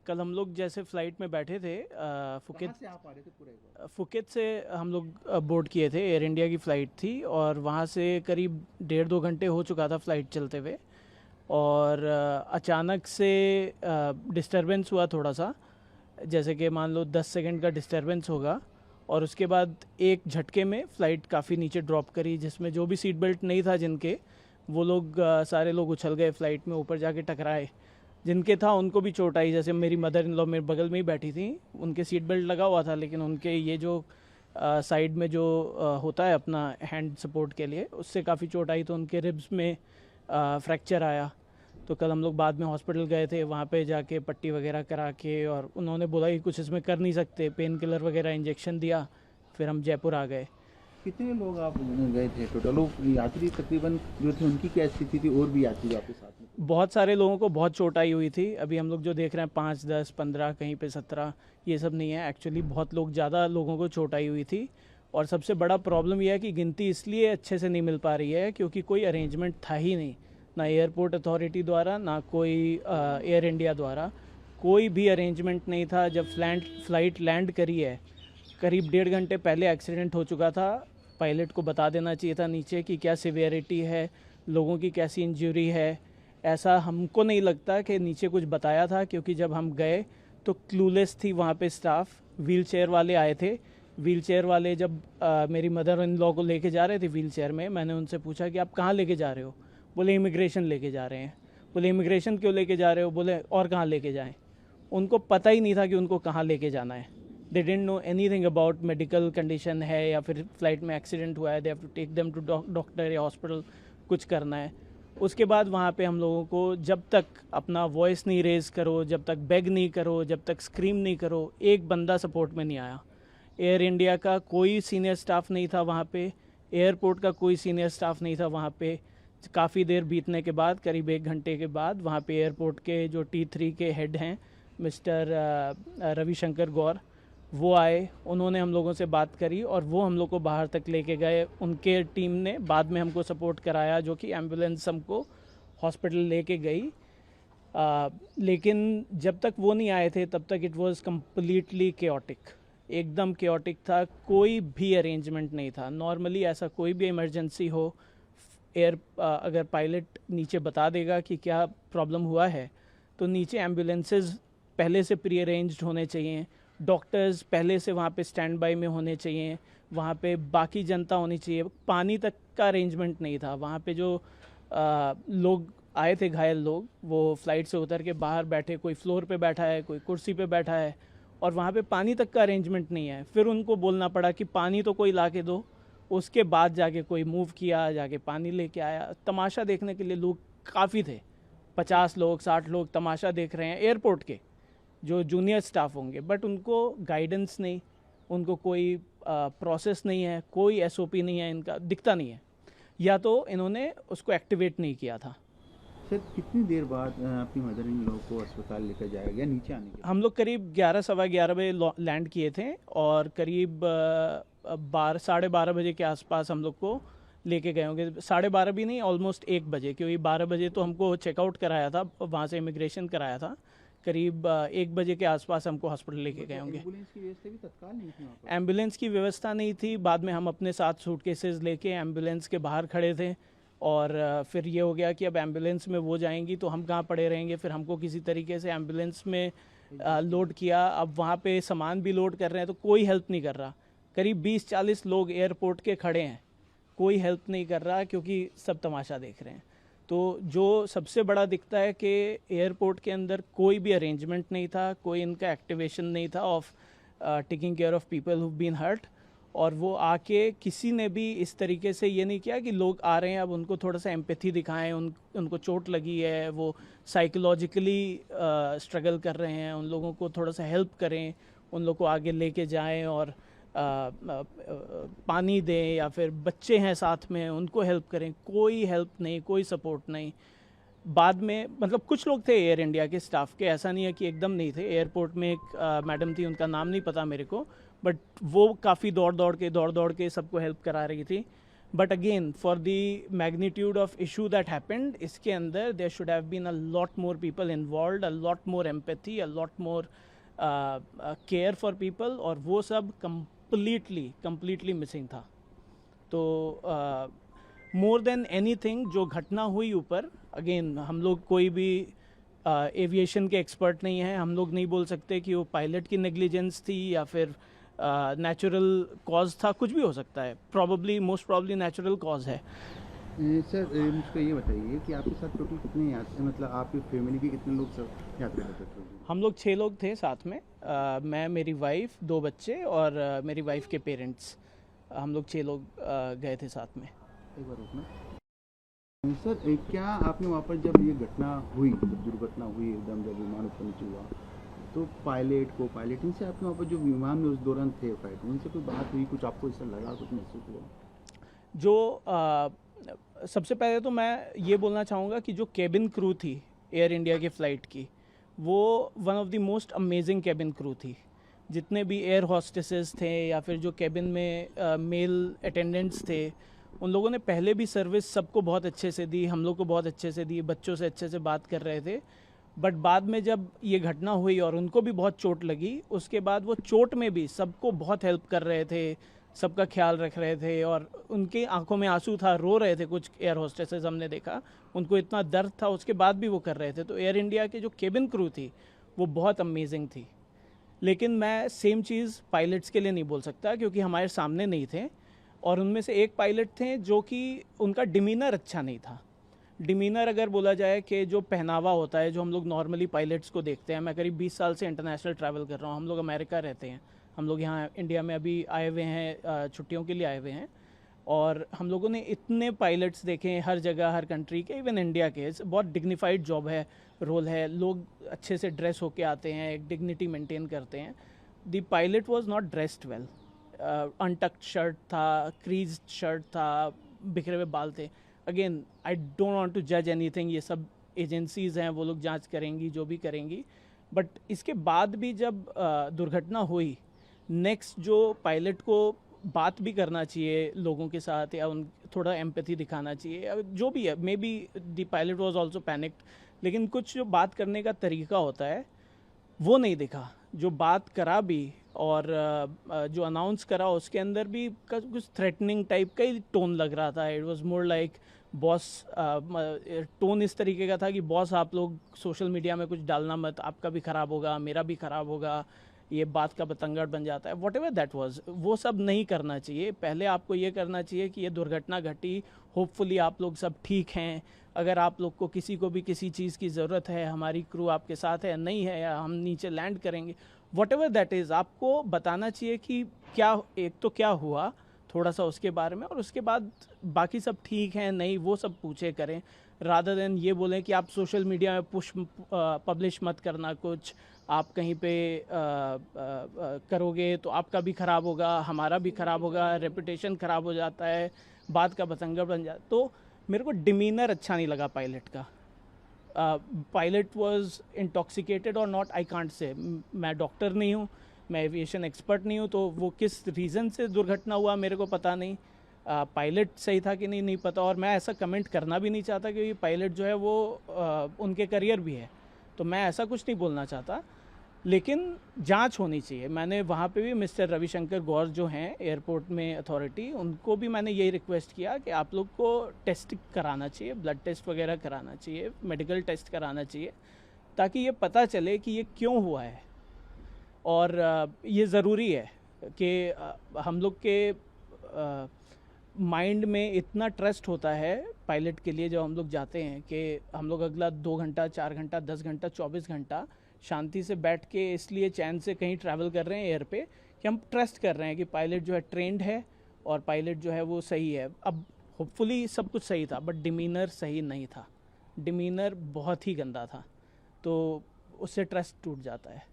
कल हम लोग जैसे फ़्लाइट में बैठे थे फुकेत कहाँ से आप आ रहे थे पूरा एक बार? फुकेत से हम लोग बोर्ड किए थे। एयर इंडिया की फ़्लाइट थी और वहाँ से करीब 1.5-2 घंटे हो चुका था फ़्लाइट चलते हुए। और अचानक से डिस्टरबेंस हुआ थोड़ा सा, जैसे कि मान लो 10 सेकंड का डिस्टरबेंस होगा। और उसके बाद एक झटके में फ़्लाइट काफ़ी नीचे ड्रॉप करी, जिसमें जो भी सीट बेल्ट नहीं था जिनके, वो लोग सारे लोग उछल गए फ़्लाइट में, ऊपर जाके टकराए। जिनके था उनको भी चोट आई, जैसे मेरी मदर इन लॉ मेरे बगल में ही बैठी थी, उनके सीट बेल्ट लगा हुआ था, लेकिन उनके ये जो साइड में जो होता है अपना हैंड सपोर्ट के लिए, उससे काफ़ी चोट आई, तो उनके रिब्स में फ्रैक्चर आया। तो कल हम लोग बाद में हॉस्पिटल गए थे, वहाँ पे जाके पट्टी वगैरह करा के, और उन्होंने बोला कि कुछ इसमें कर नहीं सकते, पेन किलर वगैरह इंजेक्शन दिया, फिर हम जयपुर आ गए। कितने लोग आप गए थे टोटल? लोग यात्री तकरीबन जो थे उनकी क्या स्थिति थी, और भी यात्री आपके साथ में थे? बहुत सारे लोगों को बहुत चोट आई हुई थी। अभी हम लोग जो देख रहे हैं 5, 10, 15, कहीं पे 17, ये सब नहीं है एक्चुअली। बहुत लोग, ज़्यादा लोगों को चोट आई हुई थी। और सबसे बड़ा प्रॉब्लम यह है कि गिनती इसलिए अच्छे से नहीं मिल पा रही है क्योंकि कोई अरेंजमेंट था ही नहीं, ना एयरपोर्ट अथॉरिटी द्वारा, ना कोई एयर इंडिया द्वारा। कोई भी अरेंजमेंट नहीं था। जब फ़्लाइट लैंड करी है, करीब 1.5 घंटे पहले एक्सीडेंट हो चुका था। पायलट को बता देना चाहिए था नीचे कि क्या सिवियरिटी है, लोगों की कैसी इंजरी है। ऐसा हमको नहीं लगता कि नीचे कुछ बताया था, क्योंकि जब हम गए तो क्लूलेस थी वहाँ पे स्टाफ। व्हील चेयर वाले आए थे। व्हील चेयर वाले जब मेरी मदर इन लॉ को लेके जा रहे थे व्हील चेयर में, मैंने उनसे पूछा कि आप कहाँ लेके जा रहे हो? बोले इमिग्रेशन लेके जा रहे हैं। बोले इमिग्रेशन क्यों लेके जा रहे हो? बोले और कहाँ लेके जाएं। उनको पता ही नहीं था कि उनको कहाँ लेके जाना है। They don't know anything about medical condition है या फिर फ्लाइट में एक्सीडेंट हुआ है, they have to take them to doctor या हॉस्पिटल, कुछ करना है। उसके बाद वहाँ पे हम लोगों को, जब तक अपना वॉइस नहीं रेज़ करो, जब तक बेग नहीं करो, जब तक स्क्रीम नहीं करो, एक बंदा सपोर्ट में नहीं आया। एयर इंडिया का कोई सीनियर स्टाफ नहीं था वहाँ पे, एयरपोर्ट का कोई सीनियर स्टाफ नहीं था वहाँ पे। काफ़ी देर बीतने के बाद, करीब 1 घंटे के बाद, वहाँ पे एयरपोर्ट के जो T3 के हेड हैं, मिस्टर रविशंकर गौर, वो आए। उन्होंने हम लोगों से बात करी और वो हम लोग को बाहर तक लेके गए। उनके टीम ने बाद में हमको सपोर्ट कराया, जो कि एम्बुलेंस हमको हॉस्पिटल लेके गई। लेकिन जब तक वो नहीं आए थे तब तक इट वाज कम्प्लीटली केओटिक, एकदम केओटिक था। कोई भी अरेंजमेंट नहीं था। नॉर्मली ऐसा कोई भी इमरजेंसी हो, अगर पायलट नीचे बता देगा कि क्या प्रॉब्लम हुआ है, तो नीचे एम्बुलेंसेज पहले से प्री अरेंज्ड होने चाहिए, डॉक्टर्स पहले से वहाँ पे स्टैंड बाई में होने चाहिए, वहाँ पे बाकी जनता होनी चाहिए। पानी तक का अरेंजमेंट नहीं था वहाँ पे। जो लोग आए थे, घायल लोग, वो फ्लाइट से उतर के बाहर बैठे, कोई फ्लोर पे बैठा है, कोई कुर्सी पे बैठा है, और वहाँ पे पानी तक का अरेंजमेंट नहीं है। फिर उनको बोलना पड़ा कि पानी तो कोई ला के दो। उसके बाद जाके कोई मूव किया, जाके पानी लेके आया। तमाशा देखने के लिए लोग काफ़ी थे, 50 लोग, 60 लोग तमाशा देख रहे हैं एयरपोर्ट के, जो जूनियर स्टाफ होंगे। बट उनको गाइडेंस नहीं, उनको कोई प्रोसेस नहीं है, कोई SOP नहीं है, इनका दिखता नहीं है, या तो इन्होंने उसको एक्टिवेट नहीं किया था। सर, कितनी देर बाद आपकी मदर इन लोग को अस्पताल लेकर जाया गया नीचे आने के बाद? हम लोग करीब 11, सवा 11 बजे लैंड किए थे, और करीब 12, साढ़े 12 बजे के आसपास हम लोग को लेके गए होंगे। 12:30 भी नहीं, ऑलमोस्ट 1 बजे, क्योंकि 12 बजे तो हमको चेकआउट कराया था, वहाँ से इमिग्रेशन कराया था। करीब 1 बजे के आसपास हमको हॉस्पिटल लेके गए होंगे। एम्बुलेंस की व्यवस्था भी तत्काल नहीं थी वहाँ पर? एम्बुलेंस की व्यवस्था नहीं थी। बाद में हम अपने साथ सूटकेसेस लेके एम्बुलेंस के बाहर खड़े थे, और फिर ये हो गया कि अब एम्बुलेंस में वो जाएंगी तो हम कहाँ पड़े रहेंगे। फिर हमको किसी तरीके से एम्बुलेंस में लोड किया। अब वहाँ पे सामान भी लोड कर रहे हैं तो कोई हेल्प नहीं कर रहा। करीब 20-40 लोग एयरपोर्ट के खड़े हैं, कोई हेल्प नहीं कर रहा, क्योंकि सब तमाशा देख रहे हैं। तो जो सबसे बड़ा दिखता है कि एयरपोर्ट के अंदर कोई भी अरेंजमेंट नहीं था, कोई इनका एक्टिवेशन नहीं था of taking care of people who been hurt. और वो आके किसी ने भी इस तरीके से ये नहीं किया कि लोग आ रहे हैं अब उनको थोड़ा सा एम्पैथी दिखाएं, उनको चोट लगी है, वो साइकोलॉजिकली स्ट्रगल कर रहे हैं, उन लोगों को थोड़ा सा हेल्प करें, उन लोग को आगे लेके जाएं, और पानी दें, या फिर बच्चे हैं साथ में उनको हेल्प करें। कोई हेल्प नहीं, कोई सपोर्ट नहीं। बाद में मतलब कुछ लोग थे एयर इंडिया के स्टाफ के, ऐसा नहीं है कि एकदम नहीं थे। एयरपोर्ट में एक मैडम थी, उनका नाम नहीं पता मेरे को, बट वो काफ़ी दौड़ दौड़ के सबको हेल्प करा रही थी। But again for the magnitude of issue that happened, इसके अंदर there should have been a lot more people involved, a lot more empathy, a lot more care for people, और वो सब कंप्लीटली मिसिंग था. तो मोर देन एनीथिंग जो घटना हुई ऊपर, अगेन हम लोग कोई भी एविएशन के एक्सपर्ट नहीं हैं, हम लोग नहीं बोल सकते कि वो पायलट की नेग्लिजेंस थी या फिर नेचुरल कॉज था, कुछ भी हो सकता है. मोस्ट प्रॉब्ली नेचुरल कॉज है. सर मुझको ये बताइए कि आपके साथ टोटल कितने यात्री, मतलब आपकी फैमिली के कितने लोग सब यात्रा करते थे? हम लोग 6 लोग थे साथ में. मैं, मेरी वाइफ, 2 बच्चे और मेरी वाइफ के पेरेंट्स. हम लोग 6 लोग गए थे साथ में. एक बार रुकना सर. क्या आपने वहाँ पर जब ये घटना हुई, जब दुर्घटना हुई एकदम, जब विमान ऊपर नीचे हुआ, तो पायलट को पायलट इनसे आपके वहाँ पर जो विमान में उस दौरान थे फ्लाइट, उनसे कोई बात हुई, कुछ आपको ऐसा लगा, कुछ महसूस हुआ? जो सबसे पहले तो मैं ये बोलना चाहूँगा कि जो केबिन क्रू थी एयर इंडिया की फ़्लाइट की, वो one of the most amazing cabin crew थी. जितने भी एयर हॉस्टेसेस थे या फिर जो केबिन में मेल अटेंडेंट्स थे, उन लोगों ने पहले भी सर्विस सबको बहुत अच्छे से दी, हम लोग को बहुत अच्छे से दी, बच्चों से अच्छे से बात कर रहे थे. बट बाद में जब ये घटना हुई और उनको भी बहुत चोट लगी, उसके बाद वो चोट में भी सबको बहुत हेल्प कर रहे थे, सबका ख्याल रख रहे थे, और उनकी आंखों में आंसू था, रो रहे थे. कुछ एयर होस्टेसेस हमने देखा, उनको इतना दर्द था, उसके बाद भी वो कर रहे थे. तो एयर इंडिया की जो केबिन क्रू थी वो बहुत अमेजिंग थी. लेकिन मैं सेम चीज़ पायलट्स के लिए नहीं बोल सकता, क्योंकि हमारे सामने नहीं थे. और उनमें से एक पायलट थे जो कि उनका डिमीनर अच्छा नहीं था. डिमीनर अगर बोला जाए कि जो पहनावा होता है, जो हम लोग नॉर्मली पायलट्स को देखते हैं. मैं करीब 20 साल से इंटरनेशनल ट्रैवल कर रहा हूँ. हम लोग अमेरिका रहते हैं, हम लोग यहाँ इंडिया में अभी आए हुए हैं, छुट्टियों के लिए आए हुए हैं. और हम लोगों ने इतने पायलट्स देखे हैं हर जगह, हर कंट्री के, इवन इंडिया के. बहुत डिग्निफाइड जॉब है, रोल है, लोग अच्छे से ड्रेस होके आते हैं, एक डिग्निटी मेंटेन करते हैं. The pilot was not dressed well. Untucked shirt था, क्रीज्ड शर्ट था, बिखरे हुए बाल थे. Again I don't want to जज एनीथिंग, ये सब एजेंसीज़ हैं, वो लोग जांच करेंगी, जो भी करेंगी. बट इसके बाद भी जब दुर्घटना हुई, नेक्स्ट जो पायलट को बात भी करना चाहिए लोगों के साथ, या उन थोड़ा एम्पैथी दिखाना चाहिए, जो भी है. May be the pilot was also panicked, लेकिन कुछ जो बात करने का तरीका होता है वो नहीं दिखा. जो बात करा भी और जो अनाउंस करा, उसके अंदर भी कुछ थ्रेटनिंग टाइप का ही टोन लग रहा था. It was more like boss. Tone इस तरीके का था कि बॉस, आप लोग सोशल मीडिया में कुछ डालना मत, आपका भी ख़राब होगा, मेरा भी ख़राब होगा, ये बात का बतंगड़ बन जाता है. वॉट एवर दैट वॉज, वो सब नहीं करना चाहिए. पहले आपको ये करना चाहिए कि ये दुर्घटना घटी, होपफुली आप लोग सब ठीक हैं. अगर आप लोग को किसी को भी किसी चीज़ की ज़रूरत है, हमारी क्रू आपके साथ है, नहीं है, या हम नीचे लैंड करेंगे, वॉट एवर दैट इज़, आपको बताना चाहिए कि क्या, एक तो क्या हुआ थोड़ा सा उसके बारे में, और उसके बाद बाकी सब ठीक है नहीं, वो सब पूछे करें. रादर देन ये बोलें कि आप सोशल मीडिया में पब्लिश मत करना कुछ, आप कहीं पे करोगे तो आपका भी ख़राब होगा, हमारा भी ख़राब होगा, रेपुटेशन ख़राब हो जाता है, बात का बतंगड़ बन जाता. तो मेरे को डिमीनर अच्छा नहीं लगा पायलट का. पायलट वॉज इंटॉक्सिकेटेड और नॉट, आई कांट से. मैं डॉक्टर नहीं हूँ, मैं एविएशन एक्सपर्ट नहीं हूँ, तो वो किस रीज़न से दुर्घटना हुआ मेरे को पता नहीं. पायलट सही था कि नहीं पता, और मैं ऐसा कमेंट करना भी नहीं चाहता, क्योंकि पायलट जो है वो उनके करियर भी है, तो मैं ऐसा कुछ नहीं बोलना चाहता. लेकिन जांच होनी चाहिए. मैंने वहाँ पे भी मिस्टर रविशंकर गौर जो हैं एयरपोर्ट में अथॉरिटी, उनको भी मैंने यही रिक्वेस्ट किया कि आप लोग को टेस्ट कराना चाहिए, ब्लड टेस्ट वगैरह कराना चाहिए, मेडिकल टेस्ट कराना चाहिए, ताकि ये पता चले कि ये क्यों हुआ है. और ये ज़रूरी है कि हम लोग के माइंड में इतना ट्रस्ट होता है पायलट के लिए, जब हम लोग जाते हैं, कि हम लोग अगला 2 घंटा, 4 घंटा, 10 घंटा, 24 घंटा शांति से बैठ के इसलिए चैन से कहीं ट्रैवल कर रहे हैं एयर पे, कि हम ट्रस्ट कर रहे हैं कि पायलट जो है ट्रेंड है, और पायलट जो है वो सही है. अब होपफुली सब कुछ सही था, बट डिमीनर सही नहीं था. डिमीनर बहुत ही गंदा था, तो उससे ट्रस्ट टूट जाता है.